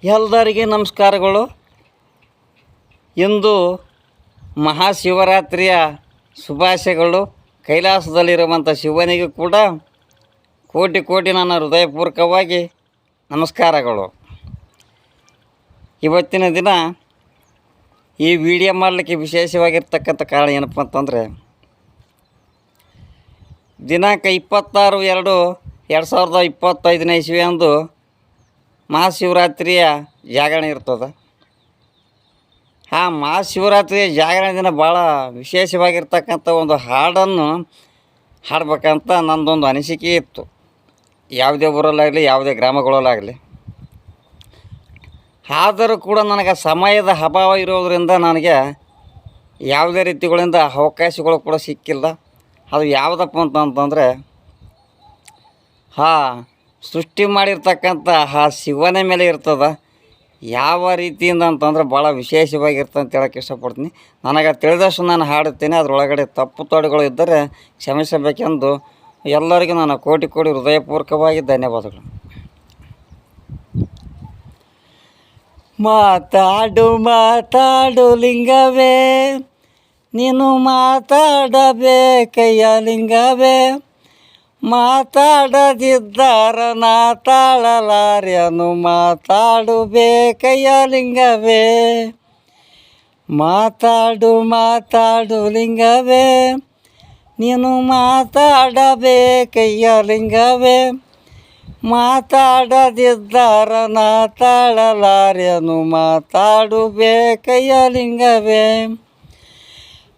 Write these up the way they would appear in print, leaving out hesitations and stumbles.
ಎಲ್ಲರಿಗೆ ನಮಸ್ಕಾರಗಳು. ಇಂದು ಮಹಾಶಿವರಾತ್ರಿಯ ಶುಭಾಶಯಗಳು. ಕೈಲಾಸದಲ್ಲಿರುವಂಥ ಶಿವನಿಗೂ ಕೂಡ ಕೋಟಿ ಕೋಟಿ ನನ್ನ ಹೃದಯಪೂರ್ವಕವಾಗಿ ನಮಸ್ಕಾರಗಳು. ಇವತ್ತಿನ ದಿನ ಈ ವಿಡಿಯೋ ಮಾಡಲಿಕ್ಕೆ ವಿಶೇಷವಾಗಿರ್ತಕ್ಕಂಥ ಕಾರಣ ಏನಪ್ಪ ಅಂತಂದರೆ, ದಿನಾಂಕ 26/2/2025 ಇಸ್ವಿಯಂದು ಮಹಾಶಿವರಾತ್ರಿಯ ಜಾಗರಣೆ ಇರ್ತದೆ. ಆ ಮಹಾಶಿವರಾತ್ರಿಯ ಜಾಗರಣೆ ದಿನ ಭಾಳ ವಿಶೇಷವಾಗಿರ್ತಕ್ಕಂಥ ಒಂದು ಹಾಡನ್ನು ಹಾಡ್ಬೇಕಂತ ನನ್ನದೊಂದು ಅನಿಸಿಕೆ ಇತ್ತು. ಯಾವುದೇ ಊರಲ್ಲಾಗಲಿ ಯಾವುದೇ ಗ್ರಾಮಗಳಲ್ಲಾಗಲಿ. ಆದರೂ ಕೂಡ ನನಗೆ ಸಮಯದ ಅಭಾವ ಇರೋದರಿಂದ ನನಗೆ ಯಾವುದೇ ರೀತಿಗಳಿಂದ ಅವಕಾಶಗಳು ಕೂಡ ಸಿಕ್ಕಿಲ್ಲ. ಅದು ಯಾವುದಪ್ಪ ಅಂತಂದರೆ, ಸೃಷ್ಟಿ ಮಾಡಿರ್ತಕ್ಕಂಥ ಆ ಶಿವನ ಮೇಲೆ ಇರ್ತದೆ. ಯಾವ ರೀತಿಯಿಂದ ಅಂತಂದ್ರೆ ಭಾಳ ವಿಶೇಷವಾಗಿರ್ತದೆ ಅಂತ ಹೇಳೋಕ್ಕೆ ಇಷ್ಟಪಡ್ತೀನಿ. ನನಗೆ ತಿಳಿದಷ್ಟು ನಾನು ಹಾಡುತ್ತೇನೆ. ಅದರೊಳಗಡೆ ತಪ್ಪು ತೊಡೆಗಳು ಇದ್ದರೆ ಕ್ಷಮಿಸಬೇಕೆಂದು ಎಲ್ಲರಿಗೂ ನಾನು ಕೋಟಿ ಕೋಟಿ ಹೃದಯಪೂರ್ವಕವಾಗಿ ಧನ್ಯವಾದಗಳು. ಮಾತಾಡು ಮಾತಾಡು ಲಿಂಗವೇ, ನೀನು ಮಾತಾಡಬೇಕಯ್ಯ ಲಿಂಗವೇ, ಮಾತಾಡದಿದ್ದಾರ ನಾ ತಾಳಲಾರ್ಯನು, ಮಾತಾಡಬೇಕಯ್ಯ ಲಿಂಗವೇ. ಮಾತಾಡು ಮಾತಾಡು ಲಿಂಗವೇ, ನೀನು ಮಾತಾಡಬೇಕಯ್ಯ ಲಿಂಗವೇ, ಮಾತಾಡದಿದ್ದಾರ ನಾ ತಾಳಲಾರ್ಯನು, ಮಾತಾಡಬೇಕಯ್ಯ ಲಿಂಗವೇ.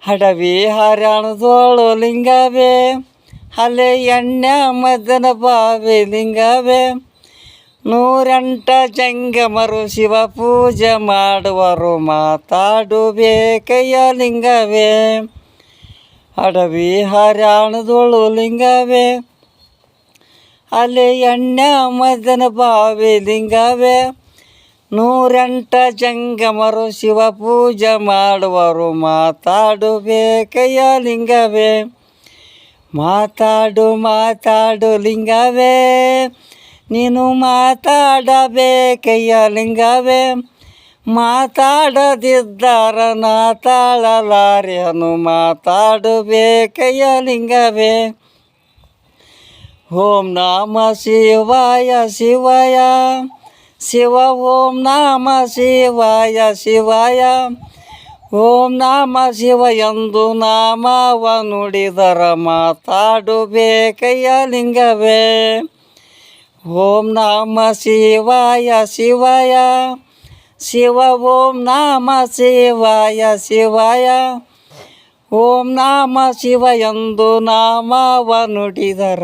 ಹಡವಿ ಹರ್ಯಾಣದೋಳು ಲಿಂಗವೇ, ಅಲೆ ಎಣ್ಣೆ ಮದನ ಬಾವಿ ಲಿಂಗವೇ, 108 ಜಂಗಮರು ಶಿವ ಪೂಜೆ ಮಾಡುವರು, ಮಾತಾಡಬೇಕಯ್ಯ ಲಿಂಗವೇ. ಹಡವಿ ಹರ್ಯಾಣದೋಳು ಲಿಂಗವೇ, ಅಲೆ ಎಣ್ಣೆ ಮದನ ಬಾವಿ ಲಿಂಗವೇ, 108 ಜಂಗಮರು ಶಿವ ಪೂಜೆ ಮಾಡುವರು, ಮಾತಾಡಬೇಕಯ್ಯ ಲಿಂಗವೇ. ಮಾತಾಡು ಮಾತಾಡು ಲಿಂಗವೇ, ನೀನು ಮಾತಾಡಬೇಕಯ್ಯ ಲಿಂಗವೇ, ಮಾತಾಡದಿದ್ದಾರ ನಾ ತಾಳಲಾರ್ಯನು, ಮಾತಾಡಬೇಕಯ್ಯ ಲಿಂಗವೇ. ಓಂ ನಮ ಶಿವಾಯ ಶಿವಾಯ ಶಿವ, ಓಂ ನಮ ಶಿವಾಯ ಶಿವಾಯ, ಓಂ ನಮ ಶಿವ ಎಂದು ನಾಮವ ನುಡಿದರ, ಮಾತಾಡಬೇಕಯ್ಯ ಲಿಂಗವೇ. ಓಂ ನಮ ಶಿವಾಯ ಶಿವಾಯ ಶಿವ, ಓಂ ನಮ ಶಿವಾಯ ಶಿವಾಯ, ಓಂ ನಮ ಶಿವ ಎಂದು ನಾಮವ ನುಡಿದರ,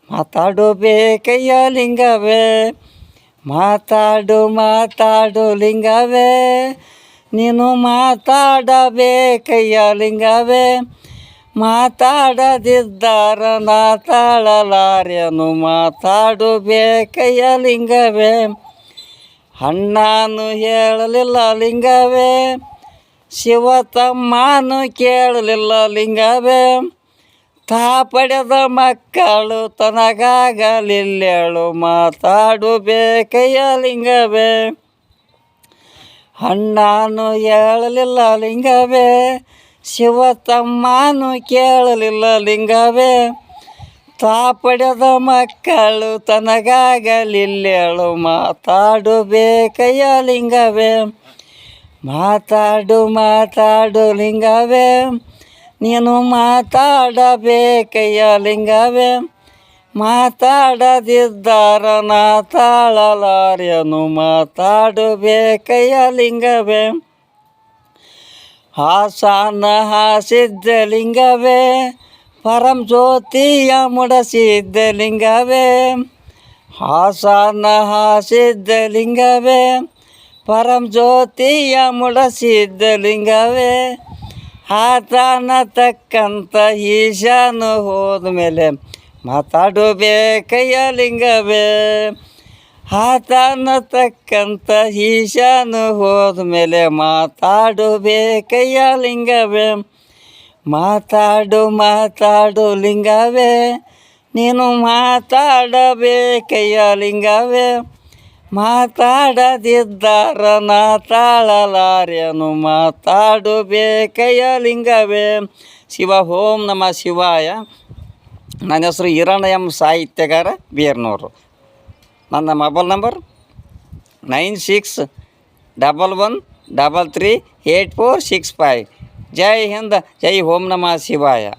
ಮಾತಾಡಬೇಕಯ್ಯ ಲಿಂಗವೇ. ಮಾತಾಡು ಮಾತಾಡು ಲಿಂಗವೇ, ನೀನು ಮಾತಾಡಬೇಕಯ್ಯ ಲಿಂಗವೇ, ಮಾತಾಡದಿದ್ದಾರ ನಾ ತಾಳಲಾರ್ಯನು, ಮಾತಾಡಬೇಕಯ್ಯ ಲಿಂಗವೇ. ಅಣ್ಣನು ಹೇಳಲಿಲ್ಲ ಲಿಂಗವೇ, ಶಿವ ತಮ್ಮನು ಕೇಳಲಿಲ್ಲ ಲಿಂಗವೇ, ತಾ ಪಡೆದ ಮಕ್ಕಳು ತನಗಾಗಲಿಲ್ಲೇಳು, ಮಾತಾಡಬೇಕಯ್ಯ ಲಿಂಗವೇ. ಅಣ್ಣನು ಹೇಳಲಿಲ್ಲ ಲಿಂಗವೇ, ಶಿವ ತಮ್ಮನು ಕೇಳಲಿಲ್ಲ ಲಿಂಗವೇ, ತಾ ಪಡೆದ ಮಕ್ಕಳು ತನಗಾಗಲಿಲ್ಲೇಳು, ಮಾತಾಡಬೇಕಯ್ಯ ಲಿಂಗವೇ. ಮಾತಾಡು ಮಾತಾಡು ಲಿಂಗವೇ, ನೀನು ಮಾತಾಡಬೇಕಯ್ಯ ಲಿಂಗವೇ, ಮಾತಾಡದಿದ್ದಾರ ನಾ ತಾಳಲಾರ್ಯನು, ಮಾತಾಡಬೇಕಯ್ಯ ಲಿಂಗವೇ. ಹಾಸನ ಹಾಸಿದ್ದ ಲಿಂಗವೇ, ಪರಂ ಜ್ಯೋತಿಯ ಮುಡಸಿದ್ದ ಲಿಂಗವೇ, ಹಾಸನ ಹಾಸಿದ್ದ ಲಿಂಗವೇ, ಪರಂ ಜ್ಯೋತಿಯ ಮುಡಸಿದ್ದ ಲಿಂಗವೇ, ಆತನ ತಕ್ಕಂತ ಈಶಾನು ಹೋದ ಮೇಲೆ, ಮಾತಾಡಬೇಕಯ್ಯ ಲಿಂಗವೇ. ಆತನ ತಕ್ಕಂತ ಈಶಾನು ಹೋದ ಮೇಲೆ, ಮಾತಾಡಬೇಕಯ್ಯ ಲಿಂಗವೇ. ಮಾತಾಡು ಮಾತಾಡು ಲಿಂಗವೇ, ನೀನು ಮಾತಾಡಬೇಕಯ್ಯ ಲಿಂಗವೇ, ಮಾತಾಡದಿದ್ದಾರ ನಾ ತಾಳಲಾರ್ಯನು ಮಾತಾಡು ಬೇಕಯ್ಯ ಲಿಂಗವೇ. ಶಿವ ಓಂ ನಮಃ ಶಿವಾಯ. ನನ್ನ ಹೆಸರು ಹಿರಣ್ಣ ಎಂ ಸಾಹಿತ್ಯಗಾರ ಬೀರ್ನೂರು. ನನ್ನ ಮೊಬೈಲ್ ನಂಬರ್ 9611338465. ಜೈ ಹಿಂದ್, ಜೈ ಓಂ ನಮಃ ಶಿವಾಯ.